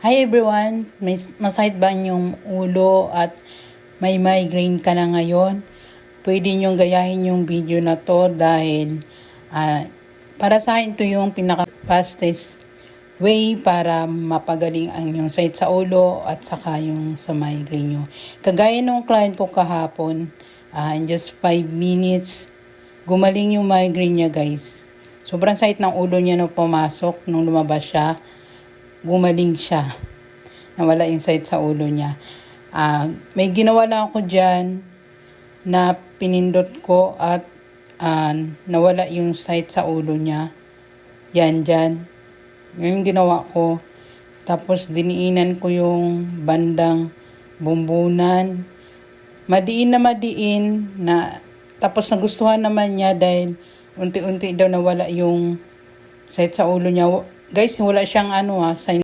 Hi everyone! Masakit ba yung ulo at may migraine ka na ngayon? Pwede nyong gayahin yung video na to dahil para sa akin ito yung pinaka-fastest way para mapagaling ang yung sakit sa ulo at saka yung sa migraine nyo. Kagaya ng client ko kahapon, in just 5 minutes, gumaling yung migraine niya guys. Sobrang sakit ng ulo niya nung pumasok, nung lumabas siya. Gumaling siya. Nawala yung sakit sa ulo niya. May ginawa lang ako dyan na pinindot ko at nawala yung sakit sa ulo niya. Yan dyan. Yun yung ginawa ko. Tapos diniinan ko yung bandang bumbunan. Madiin na tapos nagustuhan naman niya dahil unti-unti daw nawala yung sakit sa ulo niya. Guys, wala siyang sign